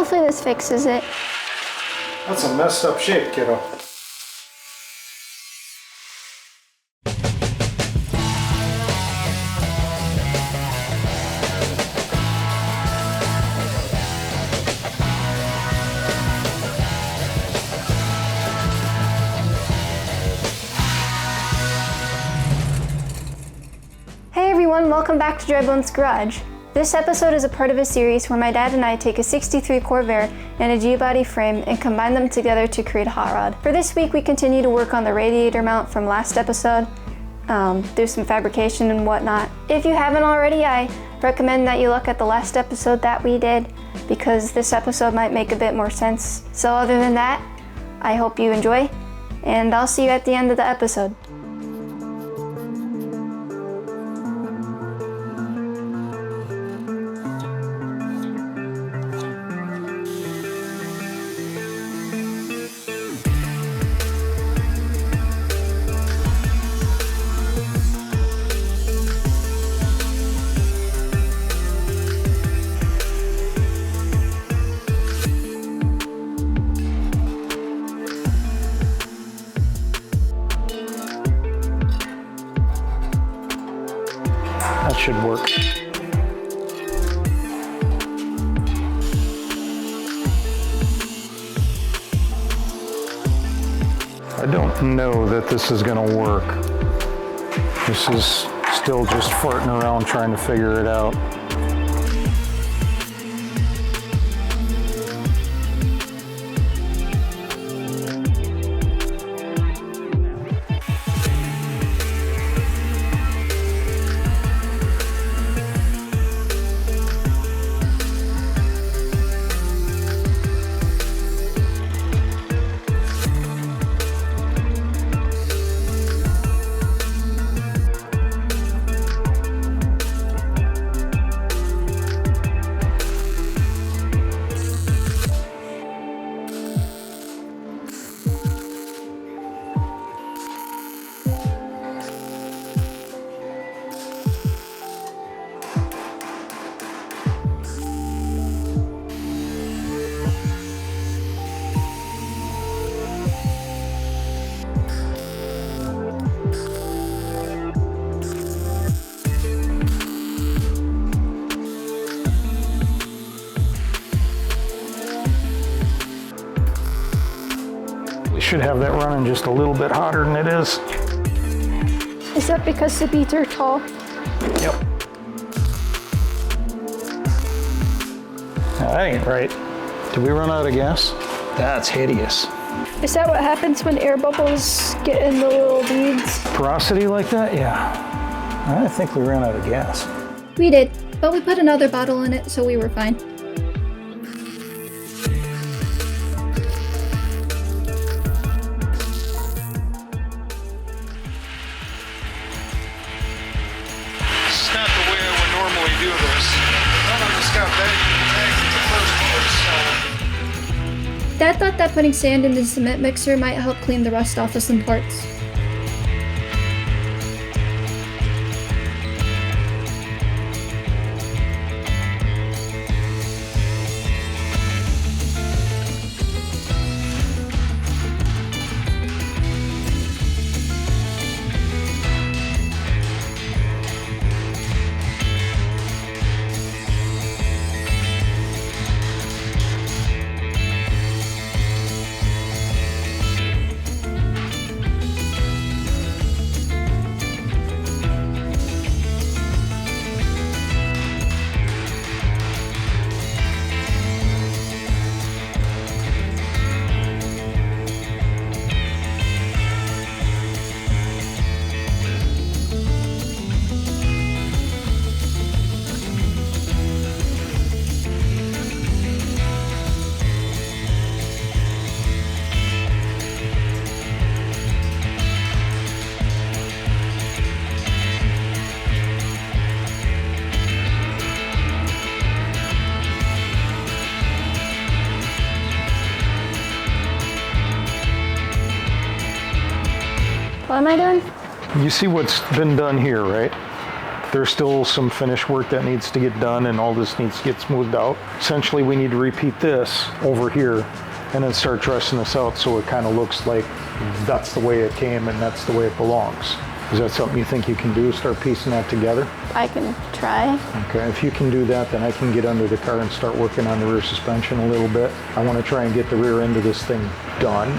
Hopefully this fixes it. That's a messed up shape, kiddo. Hey everyone, welcome back to drybonesgarage. This episode is a part of a series where my dad and I take a 63 Corvair and a G-body frame and combine them together to create a hot rod. For this week, we continue to work on the radiator mount from last episode, do some fabrication and whatnot. If you haven't already, I recommend that you look at the last episode that we did, because this episode might make a bit more sense. So other than that, I hope you enjoy, and I'll see you at the end of the episode. That should work. I don't know that this is going to work. This is still just farting around trying to figure it out. Should have that running just a little bit hotter than it is. Is that because the beads are tall? Yep. That ain't right. Did we run out of gas? That's hideous. Is that what happens when air bubbles get in the little beads? Porosity like that? Yeah. I think we ran out of gas. We did, but we put another bottle in it, so we were fine. Dad thought that putting sand in the cement mixer might help clean the rust off of some parts. What am I doing? You see what's been done here, right? There's still some finish work that needs to get done, and all this needs to get smoothed out. Essentially, we need to repeat this over here and then start dressing this out so it kind of looks like that's the way it came and that's the way it belongs. Is that something you think you can do, start piecing that together? I can try. Okay, if you can do that, then I can get under the car and start working on the rear suspension a little bit. I want to try and get the rear end of this thing done.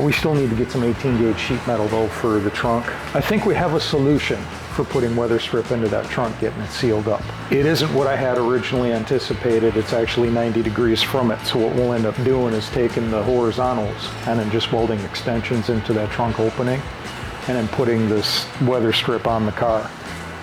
We still need to get some 18 gauge sheet metal though for the trunk. I think we have a solution for putting weather strip into that trunk, getting it sealed up. It isn't what I had originally anticipated. It's actually 90 degrees from it. So what we'll end up doing is taking the horizontals and then just welding extensions into that trunk opening and then putting this weather strip on the car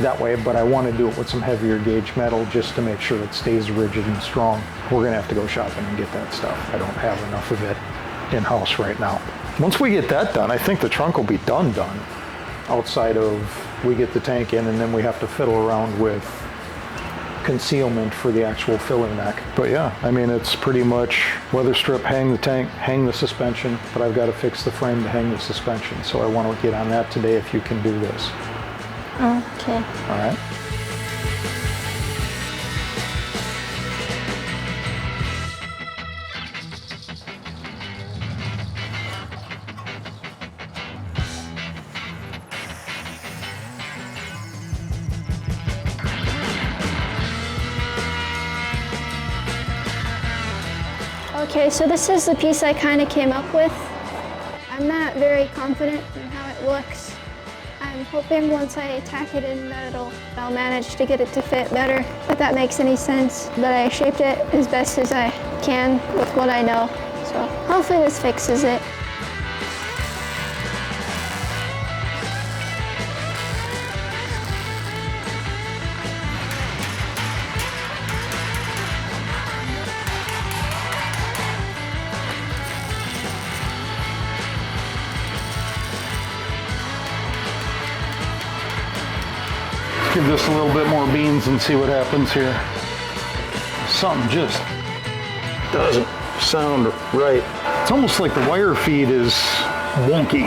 that way. But I want to do it with some heavier gauge metal just to make sure it stays rigid and strong. We're gonna have to go shopping and get that stuff. I don't have enough of it in-house right now. Once we get that done, I think the trunk will be done outside of we get the tank in, and then we have to fiddle around with concealment for the actual filling neck. But yeah, I mean, it's pretty much weather strip, hang the tank, hang the suspension, but I've got to fix the frame to hang the suspension. So I want to get on that today if you can do this. Okay. All right. Okay, so this is the piece I kind of came up with. I'm not very confident in how it looks. I'm hoping once I tack it in that I'll manage to get it to fit better, if that makes any sense. But I shaped it as best as I can with what I know. So hopefully this fixes it. Give this a little bit more beans and see what happens here. Something just doesn't sound right. It's almost like the wire feed is wonky.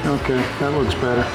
Okay, that looks better.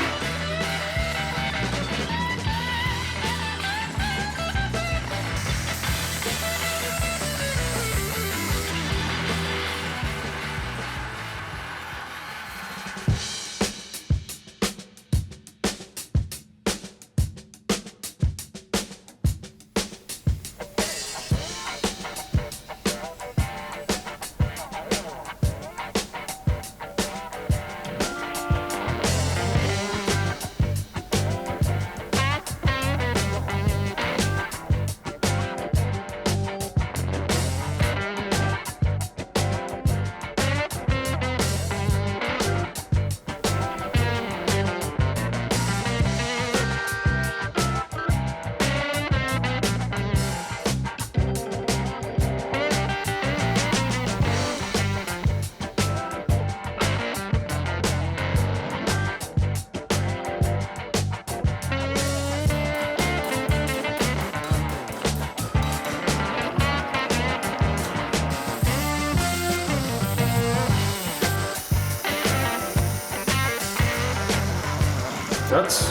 That's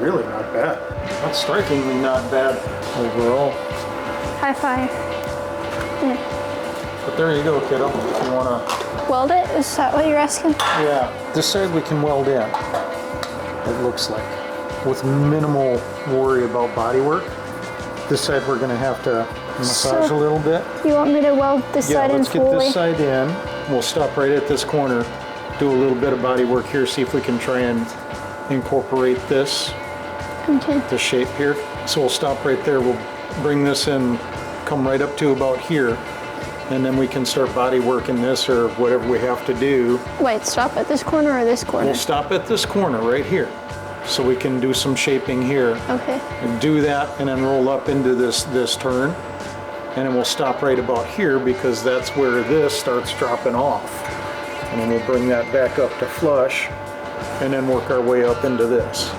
really not bad. That's strikingly not bad overall. High five. But there you go, kiddo. If you want to Weld it? Is that what you're asking? Yeah, this side we can weld in, it looks like, with minimal worry about body work. This side we're going to have to massage a little bit. You want me to weld this side in fully? Yeah, let's get this side in. We'll stop right at this corner, do a little bit of body work here, see if we can try and incorporate this, the shape here. So we'll stop right there. We'll bring this in, come right up to about here, and then we can start body working this or whatever we have to do. Wait, stop at this corner or this corner? We'll stop at this corner right here. So we can do some shaping here. Okay. And do that and then roll up into this turn. And then we'll stop right about here because that's where this starts dropping off. And then we'll bring that back up to flush and then work our way up into this.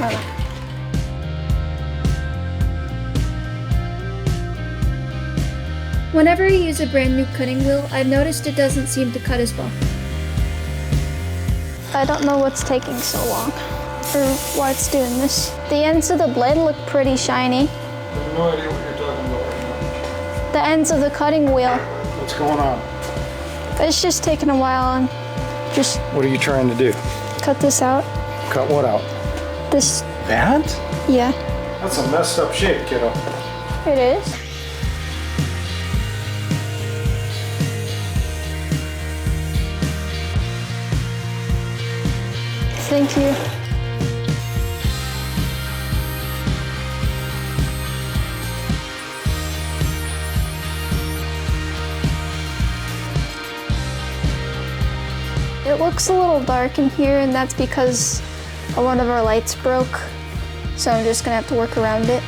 No. Whenever I use a brand new cutting wheel, I've noticed it doesn't seem to cut as well. I don't know what's taking so long, or why it's doing this. The ends of the blade look pretty shiny. I have no idea what you're talking about right now. The ends of the cutting wheel. What's going on? It's just taking a while and just... What are you trying to do? Cut this out. Cut what out? This. That? Yeah. That's a messed up shape, kiddo. It is. Thank you. It looks a little dark in here, and that's because one of our lights broke. So I'm just gonna have to work around it.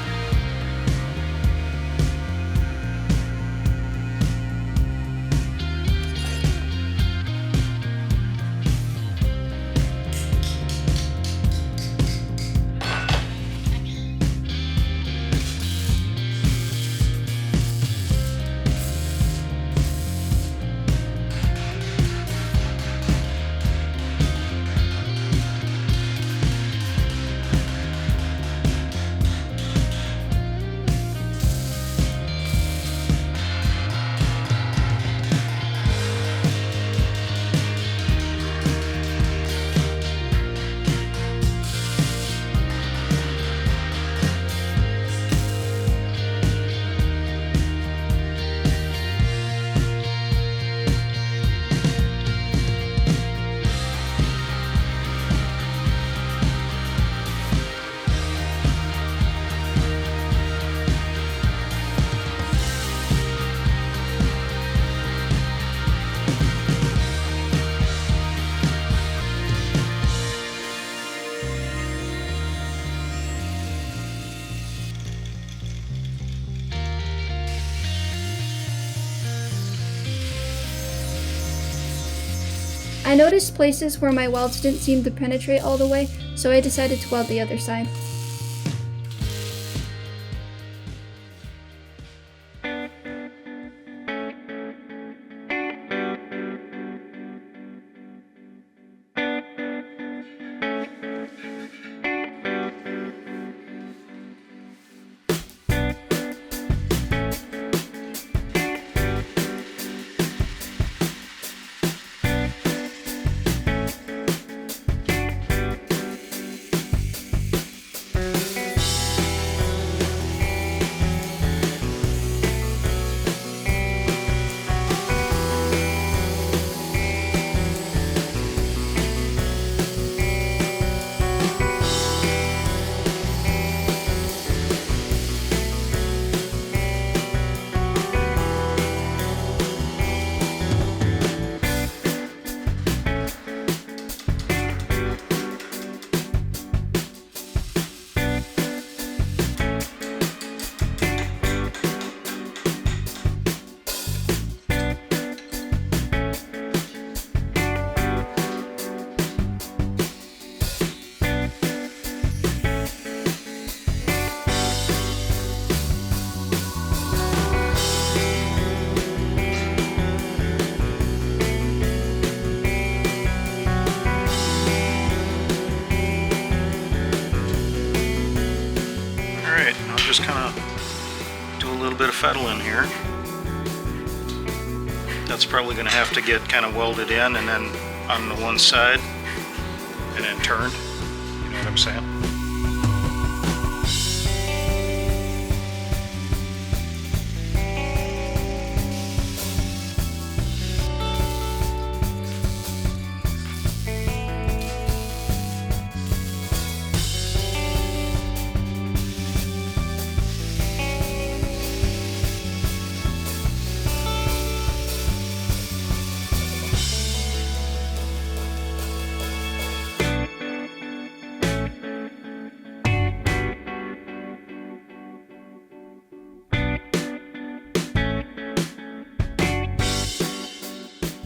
I noticed places where my welds didn't seem to penetrate all the way, so I decided to weld the other side. Just kind of do a little bit of fettling here. That's probably going to have to get kind of welded in and then on the one side and then turned. You know what I'm saying?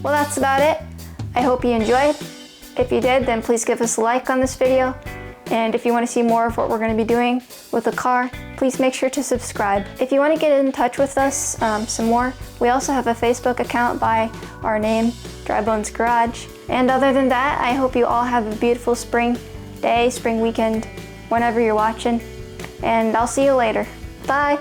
Well, that's about it. I hope you enjoyed. If you did, then please give us a like on this video. And if you want to see more of what we're going to be doing with the car, please make sure to subscribe. If you want to get in touch with us some more, we also have a Facebook account by our name, drybonesgarage. And other than that, I hope you all have a beautiful spring day, spring weekend, whenever you're watching. And I'll see you later. Bye!